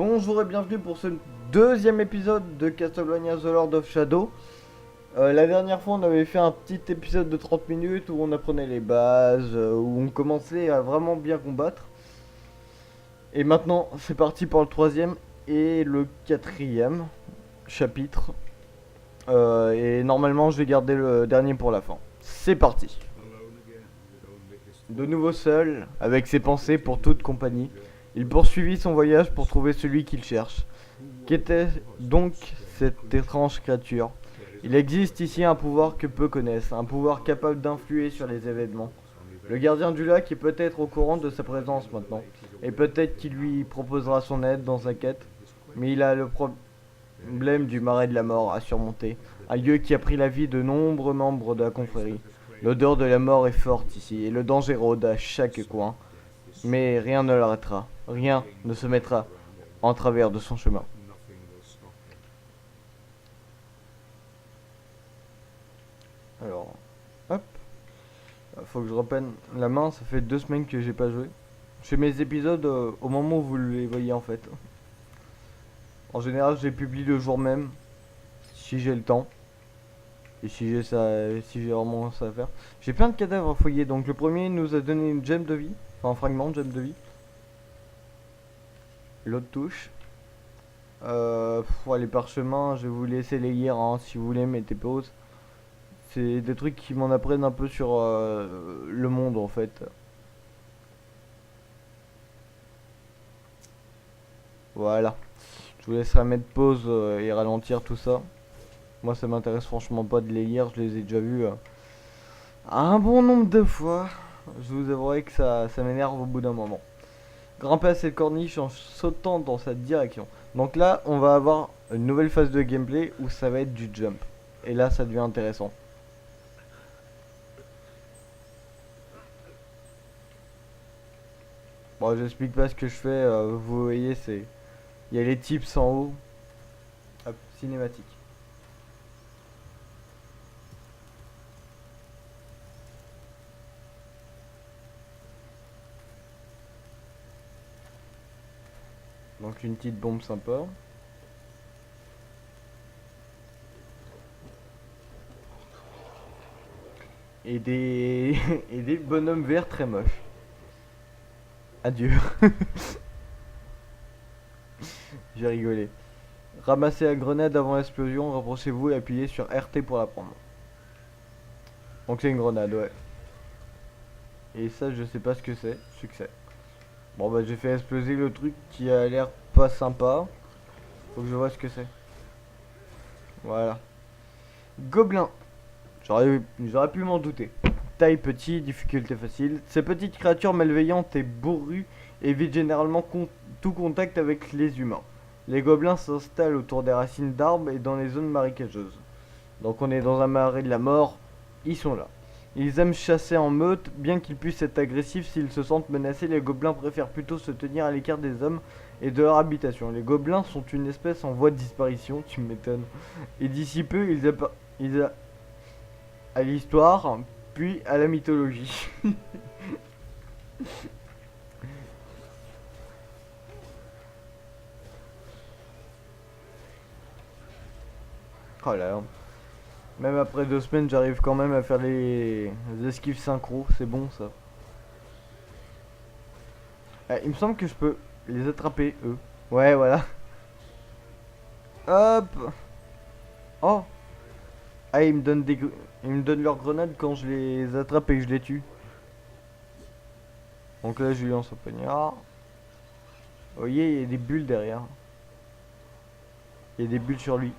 Bonjour et bienvenue pour ce deuxième épisode de Castlevania The Lord of Shadow. La dernière fois on avait fait un petit épisode de 30 minutes où on apprenait les bases, où on commençait à vraiment bien combattre. Et maintenant c'est parti pour le troisième et le quatrième chapitre. Et normalement je vais garder le dernier pour la fin. C'est parti. De nouveau seul, avec ses pensées pour toute compagnie, il poursuivit son voyage pour trouver celui qu'il cherche. Qu'était donc cette étrange créature? Il existe ici un pouvoir que peu connaissent, un pouvoir capable d'influer sur les événements. Le gardien du lac est peut-être au courant de sa présence maintenant, et peut-être qu'il lui proposera son aide dans sa quête, mais il a le problème du marais de la mort à surmonter, un lieu qui a pris la vie de nombreux membres de la confrérie. L'odeur de la mort est forte ici, et le danger rôde à chaque coin, mais rien ne l'arrêtera, rien ne se mettra en travers de son chemin. Alors, hop, faut que je reprenne la main, ça fait 2 semaines que j'ai pas joué. Je fais mes épisodes au moment où vous les voyez en fait. En général, je les publie le jour même, si j'ai le temps. Et si j'ai vraiment ça à faire. J'ai plein de cadavres à fouiller, donc le premier nous a donné une gemme de vie, enfin un fragment de gemme de vie. L'autre touche. Les parchemins, je vais vous laisser les lire hein, si vous voulez, mettez pause. C'est des trucs qui m'en apprennent un peu sur le monde en fait. Voilà. Je vous laisserai mettre pause et ralentir tout ça. Moi ça m'intéresse franchement pas de les lire, je les ai déjà vus un bon nombre de fois. Je vous avouerai que ça m'énerve au bout d'un moment. Grimper à cette corniche en sautant dans sa direction. Donc là on va avoir une nouvelle phase de gameplay où ça va être du jump. Et là ça devient intéressant. Bon, j'explique pas ce que je fais, vous voyez, c'est. Il y a les tips en haut. Hop, cinématique. Donc une petite bombe sympa. Et des. et des bonhommes verts très moches. Adieu. J'ai rigolé. Ramassez la grenade avant l'explosion, rapprochez-vous et appuyez sur RT pour la prendre. Donc c'est une grenade, ouais. Et ça, je sais pas ce que c'est. Succès. Bon bah j'ai fait exploser le truc qui a l'air pas sympa. Faut que je vois ce que c'est. Voilà. Gobelin. J'aurais pu m'en douter. Taille petit, difficulté facile. Ces petites créatures malveillantes et bourrues évitent généralement tout contact avec les humains. Les gobelins s'installent autour des racines d'arbres et dans les zones marécageuses. Donc on est dans un marais de la mort, ils sont là. Ils aiment chasser en meute, bien qu'ils puissent être agressifs s'ils se sentent menacés, les gobelins préfèrent plutôt se tenir à l'écart des hommes et de leur habitation. Les gobelins sont une espèce en voie de disparition, tu m'étonnes. Et d'ici peu, à l'histoire, puis à la mythologie. Oh là là. Même après 2 semaines, j'arrive quand même à faire les esquives synchro, c'est bon ça. Il me semble que je peux les attraper, eux. Ouais, voilà. Hop. Oh. Ah, ils me donnent leurs grenades quand je les attrape et que je les tue. Donc là, je lui lance un poignard. Vous voyez, il y a des bulles derrière. Il y a des bulles sur lui.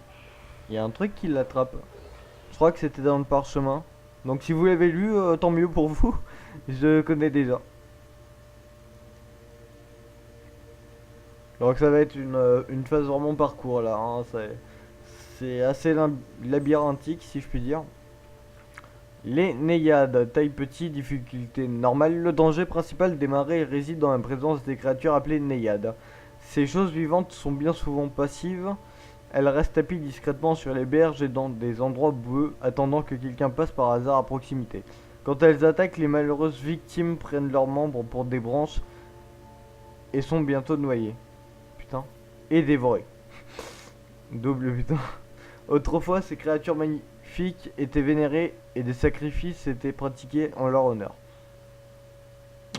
Il y a un truc qui l'attrape. Je crois que c'était dans le parchemin. Donc si vous l'avez lu, tant mieux pour vous. Je connais déjà. Donc ça va être une phase vraiment parcours là. Hein. C'est assez labyrinthique si je puis dire. Les Néiades, taille petit, difficulté normale. Le danger principal des marais réside dans la présence des créatures appelées Néiades. Ces choses vivantes sont bien souvent passives. Elles restent tapies discrètement sur les berges et dans des endroits boueux, attendant que quelqu'un passe par hasard à proximité. Quand elles attaquent, les malheureuses victimes prennent leurs membres pour des branches et sont bientôt noyées. Putain. et dévoré. Double putain. Autrefois, ces créatures magnifiques étaient vénérées et des sacrifices étaient pratiqués en leur honneur.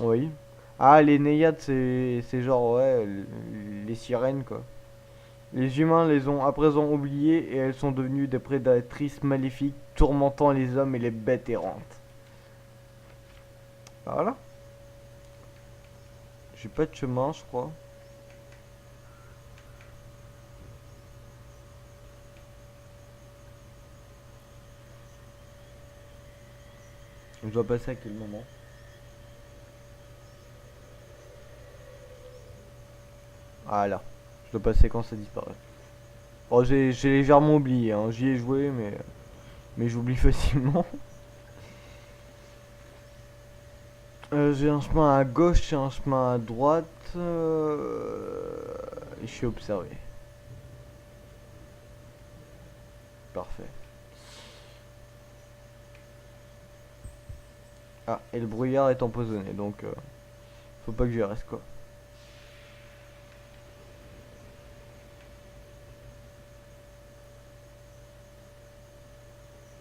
Oui. Ah, les Néiades, c'est genre, ouais, les sirènes, quoi. Les humains les ont à présent oubliées et elles sont devenues des prédatrices maléfiques, tourmentant les hommes et les bêtes errantes. Voilà. J'ai pas de chemin, je crois. Je dois passer à quel moment? Ah là. Je dois passer quand ça disparaît. Bon, j'ai légèrement oublié, hein. J'y ai joué, mais j'oublie facilement. J'ai un chemin à gauche et un chemin à droite. Et je suis observé. Parfait. Ah, et le brouillard est empoisonné, donc faut pas que j'y reste, quoi.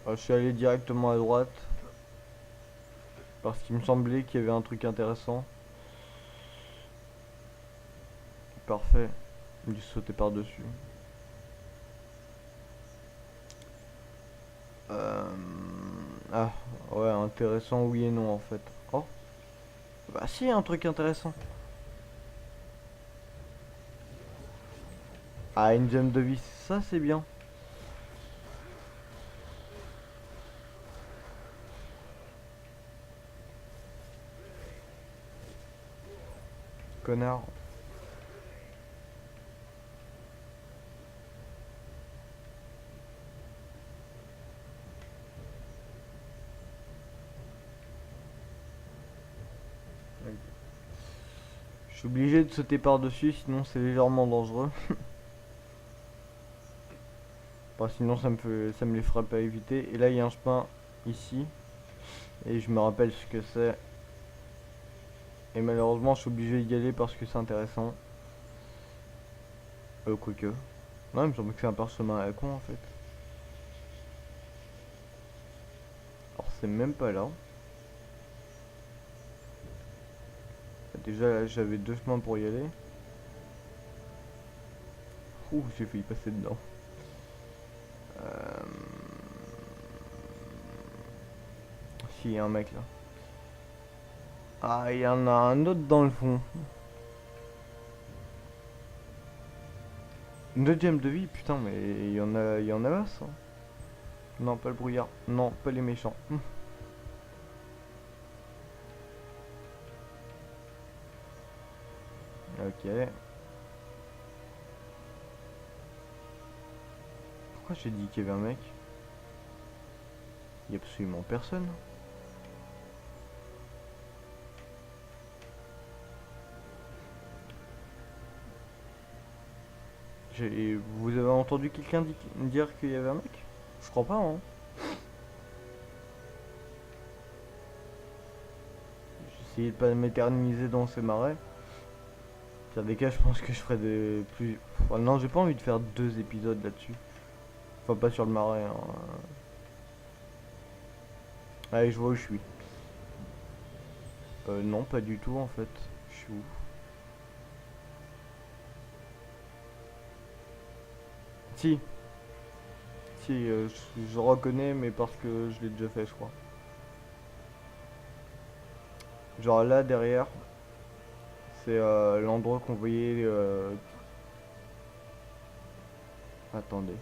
Je suis allé directement à droite. Parce qu'il me semblait qu'il y avait un truc intéressant. Parfait. J'ai sauté par-dessus. Ah, ouais, intéressant, oui et non en fait. Oh, bah si, un truc intéressant. Ah, une gemme de vie, ça c'est bien. Connard. Je suis obligé de sauter par-dessus, sinon c'est légèrement dangereux. Bah, sinon ça me les ferait pas éviter. Et là il y a un chemin ici. Et je me rappelle ce que c'est. Et malheureusement je suis obligé d'y aller parce que c'est intéressant. Quoique. Non, il me semble que c'est un parchemin à la con en fait. Alors c'est même pas là. Déjà j'avais deux chemins pour y aller. Ouh, j'ai failli passer dedans. Si, il y a un mec là. Ah, il y en a un autre dans le fond. Une deuxième de vie, putain, mais il y en a ça. Non, pas le brouillard. Non, pas les méchants. Ok. Pourquoi j'ai dit qu'il y avait un mec? Il y a absolument personne. Vous avez entendu quelqu'un dire qu'il y avait un mec? Je crois pas, hein. J'essayais de pas m'éterniser dans ces marais. Dans des cas, je pense que je ferais des plus. Enfin, non, j'ai pas envie de faire deux épisodes là-dessus. Enfin, pas sur le marais, hein. Allez, je vois où je suis. Non, pas du tout en fait. Je suis où? Si, si, je reconnais, mais parce que je l'ai déjà fait, je crois. Genre là derrière, c'est l'endroit qu'on voyait. Attendez,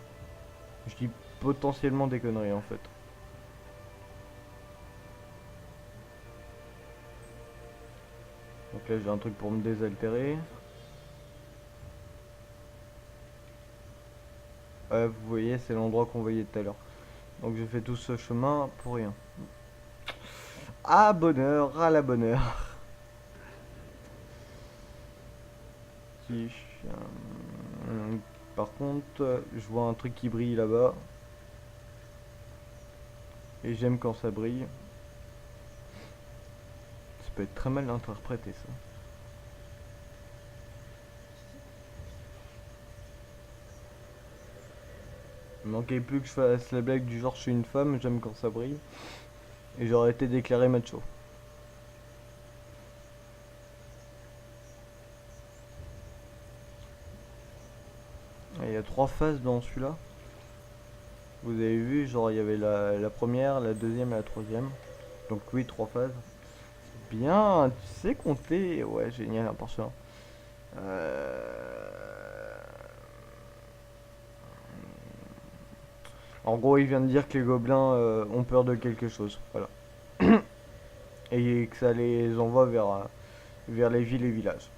je dis potentiellement des conneries en fait. Donc là j'ai un truc pour me désaltérer. Ouais, vous voyez, c'est l'endroit qu'on voyait tout à l'heure. Donc j'ai fait tout ce chemin pour rien. Ah bonheur, à la bonne heure. Si, par contre, je vois un truc qui brille là-bas. Et j'aime quand ça brille. Ça peut être très mal interprété ça. Il manquait plus que je fasse la blague du genre je suis une femme, j'aime quand ça brille. Et j'aurais été déclaré macho. Il y a 3 phases dans celui-là. Vous avez vu, genre il y avait la première, la deuxième et la troisième. Donc oui, 3 phases. Bien, tu sais compter. Ouais, génial, un parchemin. En gros, il vient de dire que les gobelins ont peur de quelque chose. Voilà. Et que ça les envoie vers les villes et villages.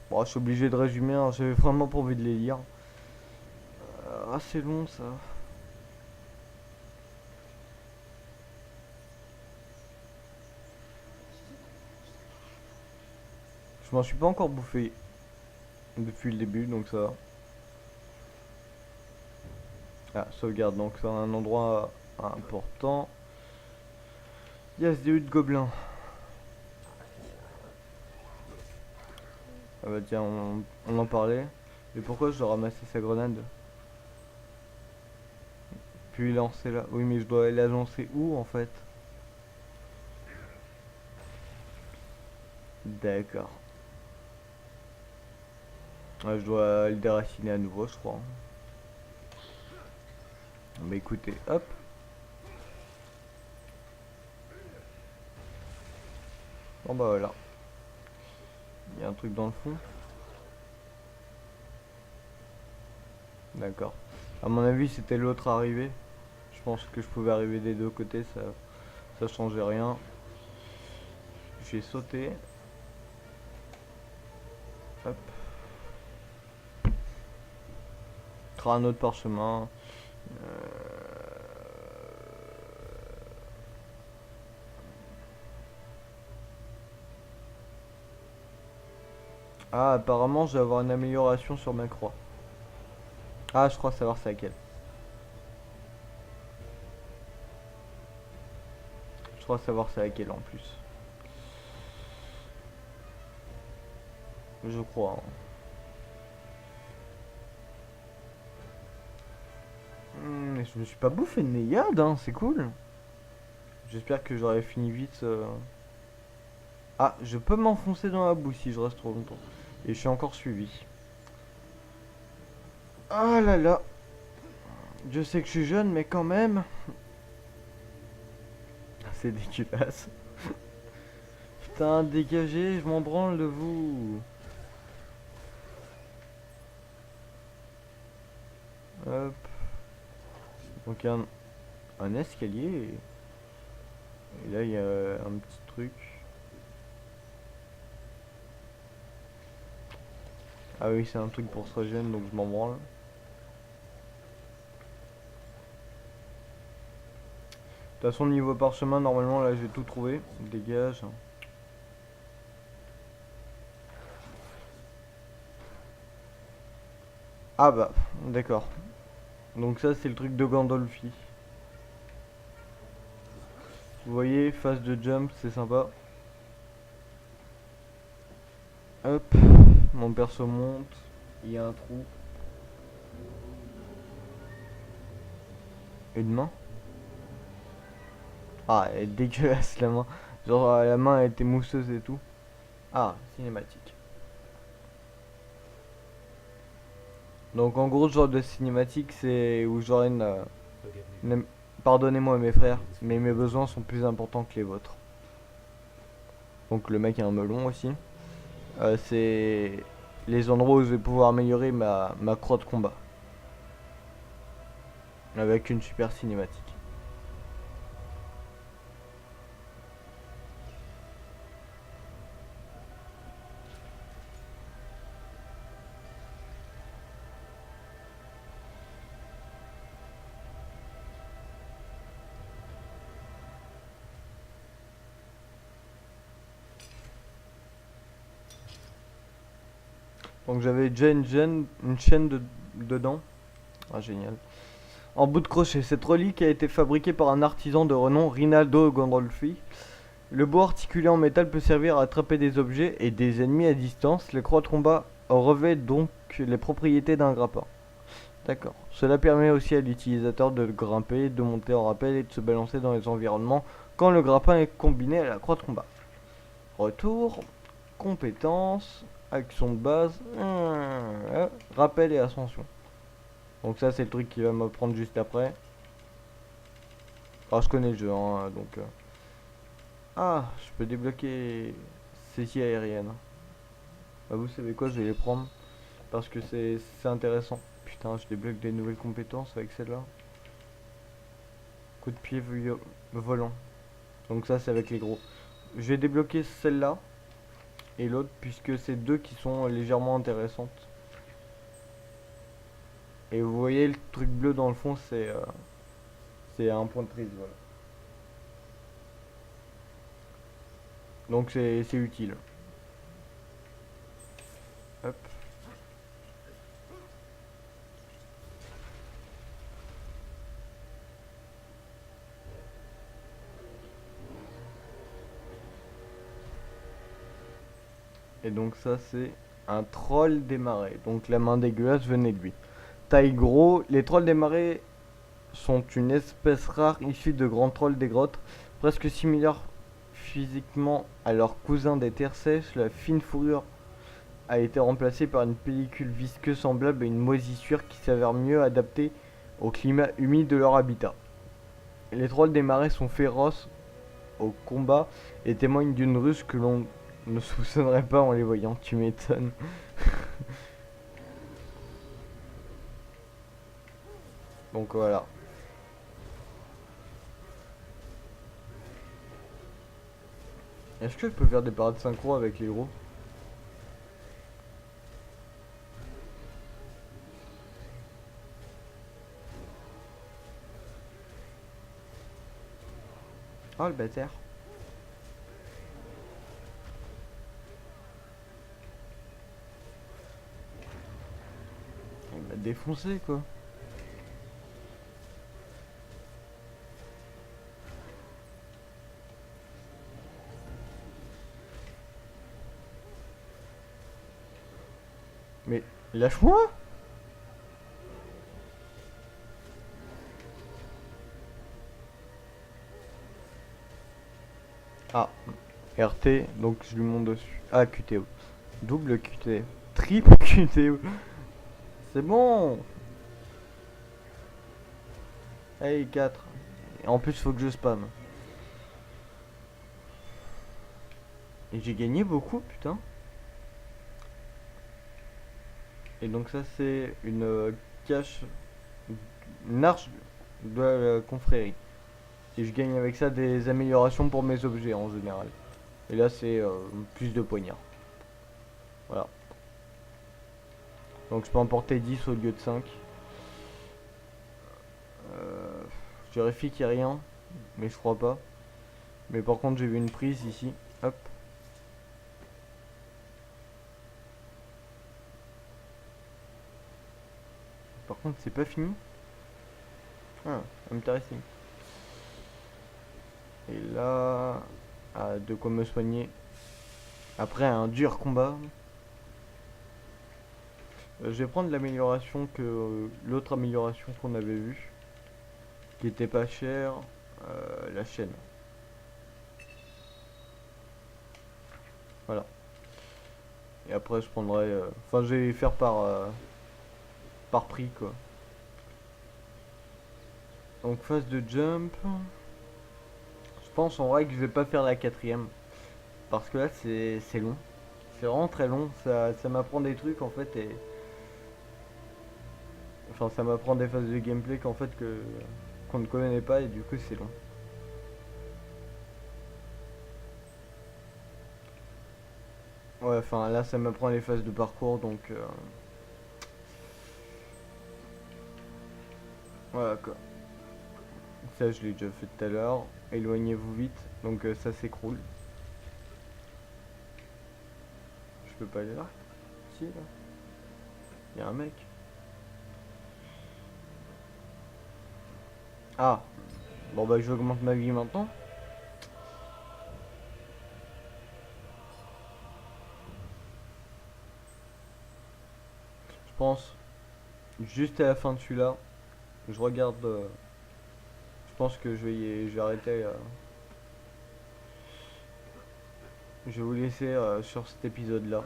Bon, je suis obligé de résumer, hein, j'avais vraiment pas envie de les lire. Ah, c'est long ça. Je m'en suis pas encore bouffé depuis le début, donc ça va. Ah, sauvegarde, donc c'est un endroit important. Yes, des huttes de gobelins. Ah bah tiens, on en parlait. Mais pourquoi je dois ramasser sa grenade? Puis lancer là. Oui, mais je dois la lancer où en fait? D'accord. Ouais, je dois le déraciner à nouveau, je crois. Bah écoutez, hop. Bon bah voilà. Il y a un truc dans le fond. D'accord. À mon avis, c'était l'autre arrivé. Je pense que je pouvais arriver des deux côtés, ça changeait rien. J'ai sauté. Hop. Un autre parchemin. Ah, apparemment, je vais avoir une amélioration sur ma croix. Ah, je crois savoir c'est laquelle. Je crois savoir c'est laquelle en plus. Je crois. Hein. Je me suis pas bouffé de Néyade, hein, c'est cool. J'espère que j'aurai fini vite. Ah, je peux m'enfoncer dans la boue si je reste trop longtemps. Et je suis encore suivi. Ah là là. Je sais que je suis jeune, mais quand même. C'est dégueulasse. Putain, dégagez, je m'en branle de vous. Hop. Donc un escalier. Et là, il y a un petit truc. Ah oui, c'est un truc pour se régénérer, donc je m'en branle. De toute façon, niveau parchemin, normalement, là, j'ai tout trouvé. Dégage. Ah bah, d'accord. Donc ça, c'est le truc de Gandolfi. Vous voyez, phase de jump, c'est sympa. Hop, mon perso monte. Il y a un trou. Une main. Ah, elle est dégueulasse la main. Genre la main a été mousseuse et tout. Ah, cinématique. Donc en gros, ce genre de cinématique, c'est où j'aurai pardonnez-moi mes frères, mais mes besoins sont plus importants que les vôtres. Donc le mec a un melon aussi. C'est les endroits où je vais pouvoir améliorer ma croix de combat. Avec une super cinématique. Donc j'avais déjà une chaîne dedans. Ah génial. En bout de crochet, cette relique a été fabriquée par un artisan de renom, Rinaldo Gandolfi. Le bois articulé en métal peut servir à attraper des objets et des ennemis à distance. Les croix de combat revêtent donc les propriétés d'un grappin. D'accord. Cela permet aussi à l'utilisateur de grimper, de monter en rappel et de se balancer dans les environnements quand le grappin est combiné à la croix de combat. Retour, compétences, action de base, rappel et ascension. Donc ça c'est le truc qui va m'apprendre juste après. Alors je connais le jeu, hein, donc... Ah, je peux débloquer saisie aérienne. Bah vous savez quoi, je vais les prendre. Parce que c'est intéressant. Putain, je débloque des nouvelles compétences avec celle-là. Coup de pied volant. Donc ça c'est avec les gros. Je vais débloquer celle-là et l'autre puisque c'est deux qui sont légèrement intéressantes. Et vous voyez le truc bleu dans le fond, c'est un point de prise. Voilà. Donc c'est utile. Hop. Et donc ça c'est un troll des marais. Donc la main dégueulasse venait de lui. Taille gros, les trolls des marais sont une espèce rare issue de grands trolls des grottes, presque similaires physiquement à leurs cousins des terres sèches. La fine fourrure a été remplacée par une pellicule visqueuse semblable à une moisissure qui s'avère mieux adaptée au climat humide de leur habitat. Les trolls des marais sont féroces au combat et témoignent d'une ruse que l'on ne soupçonnerait pas en les voyant, tu m'étonnes. Donc voilà. Est-ce que je peux faire des parades synchro avec les gros? Oh le bâtard. Il m'a défoncé quoi. Mais lâche-moi. Ah, RT, donc je lui monte dessus. Ah, QTO. Double QTO. Triple QTO. C'est bon. Allez, 4. Et en plus, faut que je spam. Et j'ai gagné beaucoup, putain. Et donc ça, c'est une cache, une arche de la confrérie. Et je gagne avec ça des améliorations pour mes objets en général. Et là, c'est plus de poignards. Voilà. Donc je peux en porter 10 au lieu de 5. Je vérifie qu'il n'y a rien, mais je crois pas. Mais par contre, j'ai vu une prise ici. Hop. Par contre, c'est pas fini. Ah, intéressant. Et là, ah, de quoi me soigner. Après un dur combat. Je vais prendre l'amélioration que l'autre amélioration qu'on avait vue, qui était pas chère, la chaîne. Voilà. Et après je prendrai, enfin je vais faire par prix quoi. Donc phase de jump. Je pense en vrai que je vais pas faire la quatrième parce que là c'est long. C'est vraiment très long. Ça m'apprend des trucs en fait et enfin ça m'apprend des phases de gameplay qu'en fait qu'on ne connaît pas et du coup c'est long. Ouais, enfin là ça m'apprend les phases de parcours donc voilà quoi. Ça je l'ai déjà fait tout à l'heure. Éloignez-vous vite donc ça s'écroule. Je peux pas aller là. Si là. Il y a un mec. Ah. Bon bah j'augmente ma vie maintenant. Je pense. juste à la fin de celui-là. Je regarde. Je pense que je vais arrêter. Je vais vous laisser sur cet épisode-là.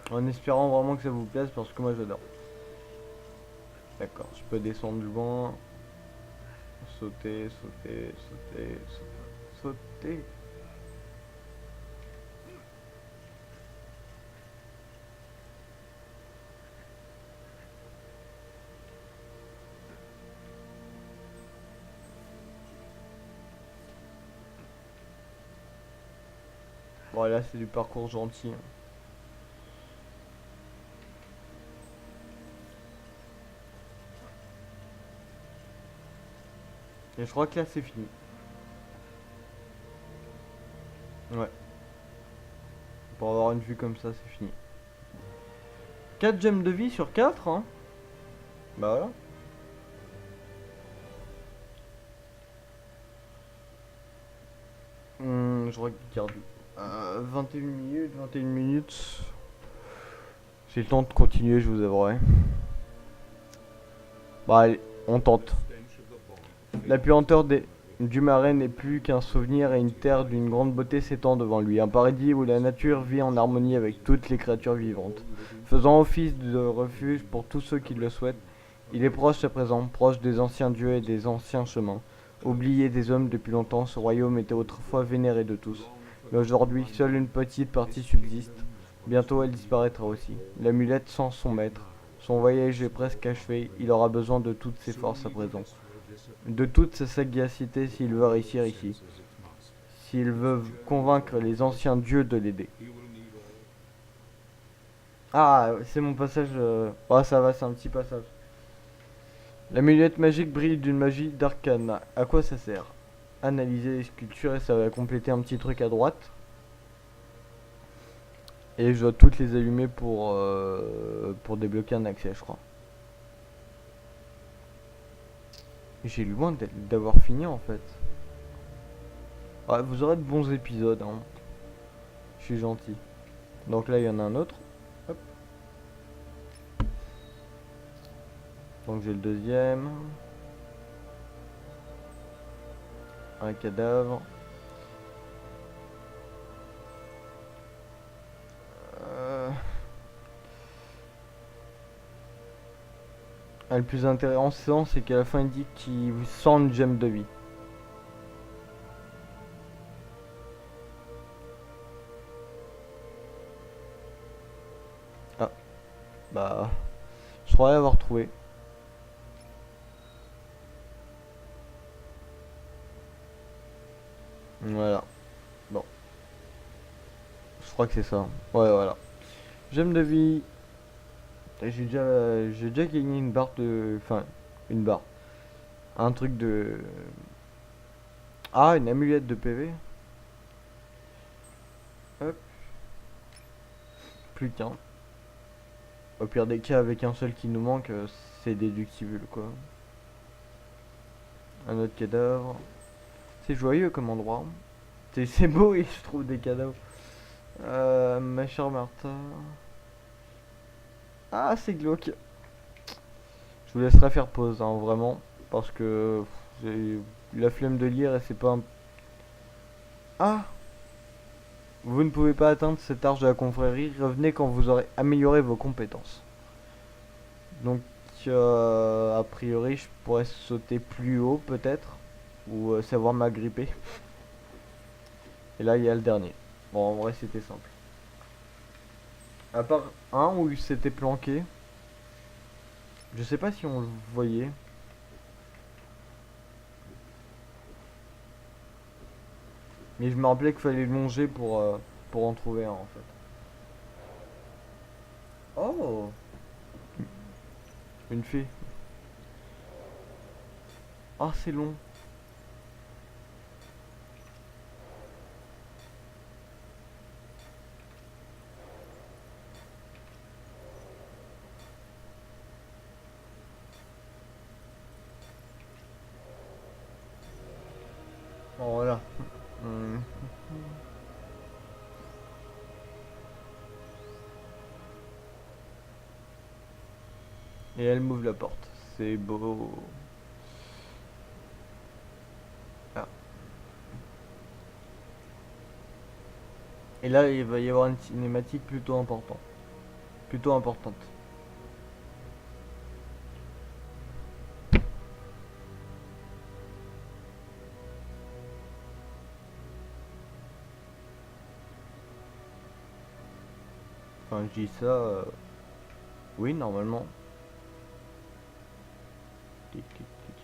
En espérant vraiment que ça vous plaise parce que moi j'adore. D'accord, je peux descendre loin. Sauter, sauter, sauter, sauter, sauter. Bon là c'est du parcours gentil. Et je crois que là c'est fini. Ouais. Pour avoir une vue comme ça c'est fini. 4 gemmes de vie sur 4 hein. Bah voilà. Je regarde. 21 minutes, 21 minutes. J'ai le temps de continuer, je vous avouerai. Bah allez, on tente. La puanteur du marais n'est plus qu'un souvenir et une terre d'une grande beauté s'étend devant lui. Un paradis où la nature vit en harmonie avec toutes les créatures vivantes. Faisant office de refuge pour tous ceux qui le souhaitent, il est proche à présent, proche des anciens dieux et des anciens chemins. Oublié des hommes depuis longtemps, ce royaume était autrefois vénéré de tous. Mais aujourd'hui, seule une petite partie subsiste. Bientôt, elle disparaîtra aussi. L'amulette sans son maître. Son voyage est presque achevé, il aura besoin de toutes ses forces à présent. De toute sa sagacité s'il veut réussir ici. S'il veut convaincre les anciens dieux de l'aider. Ah, c'est mon passage. Oh, ça va, c'est un petit passage. L'amulette magique brille d'une magie d'arcane. À quoi ça sert? Analyser les sculptures et ça va compléter un petit truc à droite. Et je dois toutes les allumer pour débloquer un accès, je crois. J'ai loin d'avoir fini en fait. Ouais, vous aurez de bons épisodes, hein. Je suis gentil. Donc là, il y en a un autre. Hop. Donc j'ai le deuxième. Un cadavre. Le plus intéressant, c'est qu'à la fin, il dit qu'il vous sent une gemme de vie. Ah, bah, je croyais avoir trouvé. Voilà. Bon, je crois que c'est ça. Ouais, voilà. Gemme de vie. J'ai déjà gagné une barre de, enfin, une barre. Un truc de. Ah, une amulette de PV. Hop. Plus qu'un. Au pire des cas, avec un seul qui nous manque, c'est déductible quoi. Un autre cadavre. C'est joyeux comme endroit. C'est beau et je trouve des cadavres. Ma chère Martha. Ah, c'est glauque. Je vous laisserai faire pause, hein, vraiment. Parce que j'ai la flemme de lire et c'est pas un... Ah! Vous ne pouvez pas atteindre cet arche de la confrérie. Revenez quand vous aurez amélioré vos compétences. Donc, a priori, je pourrais sauter plus haut, peut-être. Ou savoir m'agripper. Et là, il y a le dernier. Bon, en vrai, c'était simple. À part un où il s'était planqué. Je sais pas si on le voyait. Mais je me rappelais qu'il fallait longer pour en trouver un, en fait. Oh! Une fée. Ah, c'est long. Bon, voilà. Hmm. Et elle m'ouvre la porte. C'est beau. Ah. Et là, il va y avoir une cinématique plutôt importante. Plutôt importante. Enfin, je dis ça. Oui, normalement. Tic, tic, tic.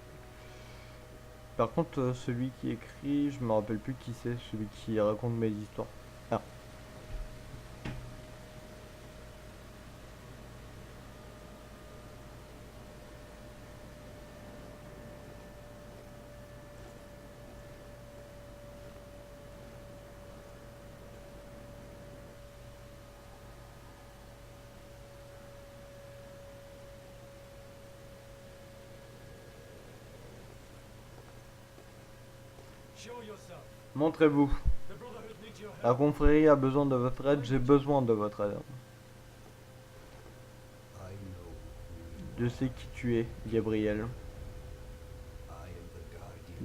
Par contre, celui qui écrit, je me rappelle plus qui c'est, celui qui raconte mes histoires. Ah. Montrez-vous. La confrérie a besoin de votre aide, j'ai besoin de votre aide. Je sais qui tu es, Gabriel.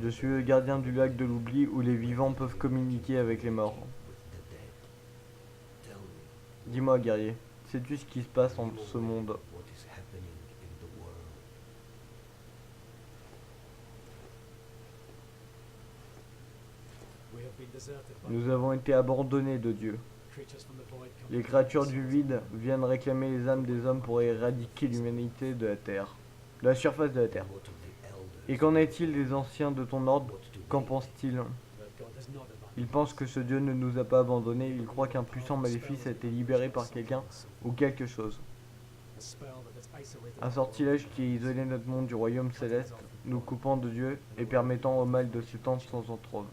Je suis le gardien du lac de l'oubli où les vivants peuvent communiquer avec les morts. Dis-moi, guerrier, sais-tu ce qui se passe en ce monde? Nous avons été abandonnés de Dieu. Les créatures du vide viennent réclamer les âmes des hommes pour éradiquer l'humanité de la Terre, de la surface de la Terre. Et qu'en est-il des anciens de ton ordre? Qu'en pensent-ils? Ils pensent que ce Dieu ne nous a pas abandonnés, ils croient qu'un puissant maléfice a été libéré par quelqu'un ou quelque chose. Un sortilège qui a isolé notre monde du royaume céleste, nous coupant de Dieu et permettant au mal de s'étendre sans entrave.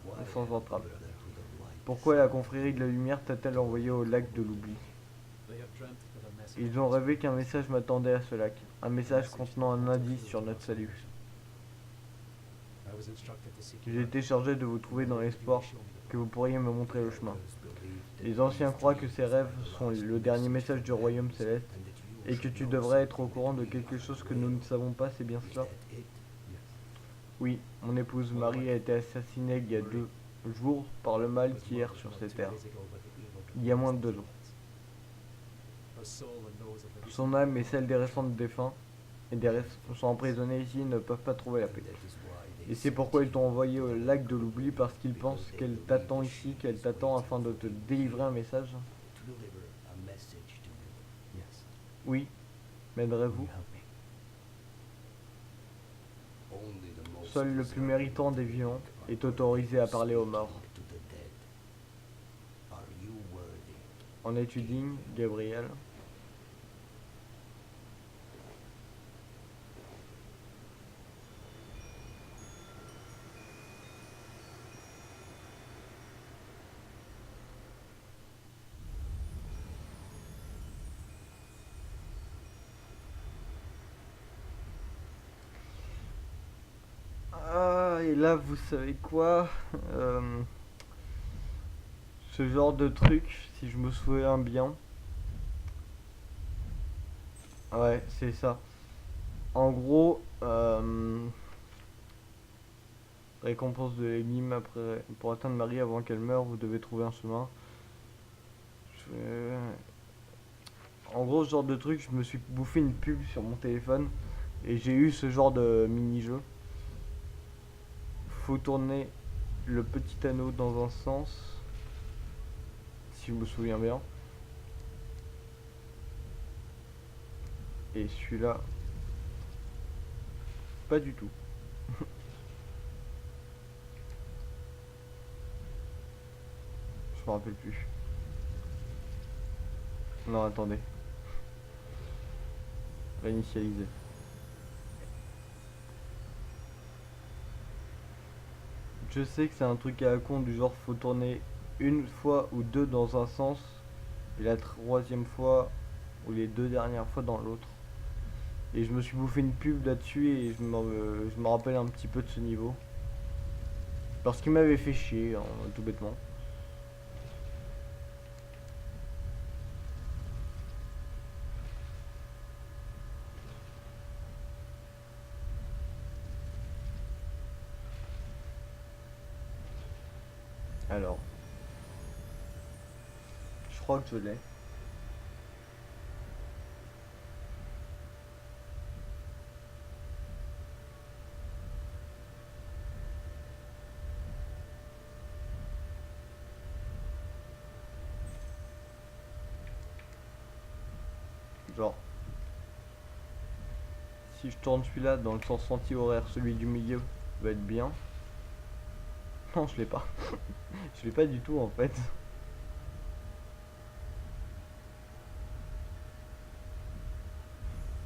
Pourquoi la confrérie de la lumière t'a-t-elle envoyé au lac de l'oubli? Ils ont rêvé qu'un message m'attendait à ce lac, un message contenant un indice sur notre salut. J'ai été chargé de vous trouver dans l'espoir que vous pourriez me montrer le chemin. Les anciens croient que ces rêves sont le dernier message du royaume céleste et que tu devrais être au courant de quelque chose que nous ne savons pas, c'est bien cela? Oui, mon épouse Marie a été assassinée il y a 2 jours par le mal qui erre sur ces terres. Il y a moins de 2 jours. Son âme et celle des récents défunts sont emprisonnés ici et ne peuvent pas trouver la paix. Et c'est pourquoi ils t'ont envoyé au lac de l'oubli, parce qu'ils pensent qu'elle t'attend ici, qu'elle t'attend afin de te délivrer un message. Oui, m'aiderez-vous? Seul le plus méritant des vivants est autorisé à parler aux morts. En es-tu digne, Gabriel? Ah, et là, vous savez quoi? Ce genre de truc, si je me souviens bien. Ouais, c'est ça. En gros, récompense de l'énigme après. Pour atteindre Marie avant qu'elle meure, vous devez trouver un chemin. En gros, ce genre de truc, je me suis bouffé une pub sur mon téléphone et j'ai eu ce genre de mini-jeu. Faut tourner le petit anneau dans un sens, si je me souviens bien. Et celui-là, pas du tout. Je me rappelle plus. Non, attendez. Réinitialiser. Je sais que c'est un truc à la con du genre faut tourner une fois ou deux dans un sens et la troisième fois ou les 2 dernières fois dans l'autre. Et je me suis bouffé une pub là-dessus et je me rappelle un petit peu de ce niveau. Parce qu'il m'avait fait chier, hein, tout bêtement. Alors, je crois que je l'ai. Genre, si je tourne celui-là dans le sens anti-horaire, celui du milieu va être bien. Non, je l'ai pas. Je l'ai pas du tout en fait.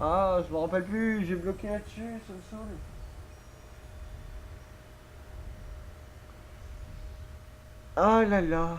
Ah, je me rappelle plus, j'ai bloqué là-dessus, ça me saoule. Ah là là.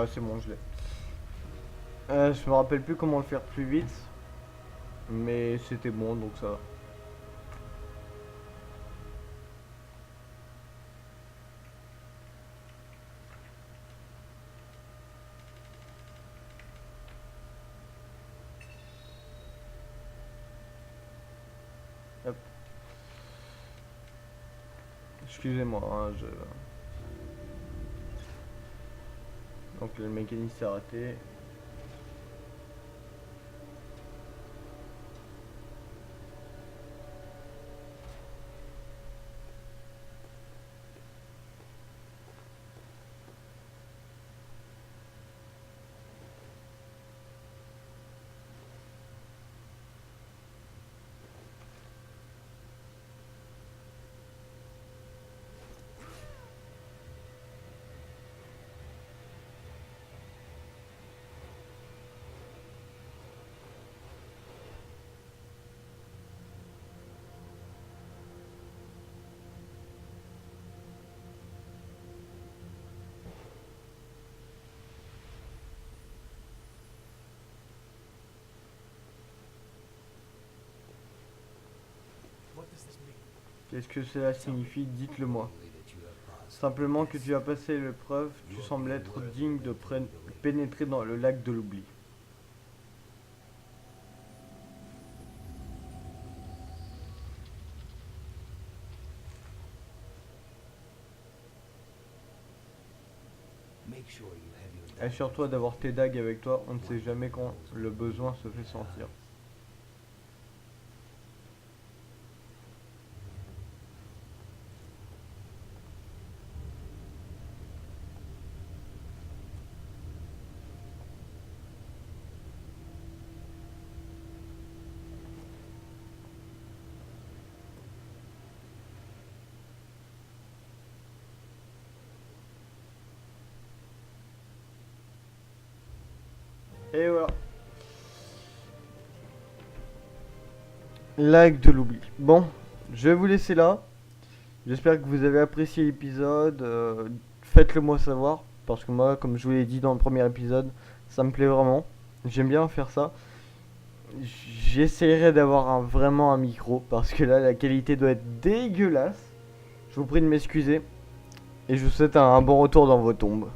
Ah, c'est bon, je l'ai. Je me rappelle plus comment le faire plus vite, mais c'était bon donc ça va. Hop. Excusez-moi, hein, donc le mécanisme s'est arrêté. Qu'est-ce que cela signifie? Dites-le moi. Simplement que tu as passé l'épreuve, tu sembles être digne de pénétrer dans le lac de l'oubli. Assure-toi d'avoir tes dagues avec toi, on ne sait jamais quand le besoin se fait sentir. Et voilà. Lac de l'oubli. Bon, je vais vous laisser là. J'espère que vous avez apprécié l'épisode. Faites-le moi savoir. Parce que moi, comme je vous l'ai dit dans le premier épisode, ça me plaît vraiment. J'aime bien faire ça. J'essaierai d'avoir vraiment un micro. Parce que là, la qualité doit être dégueulasse. Je vous prie de m'excuser. Et je vous souhaite un bon retour dans vos tombes.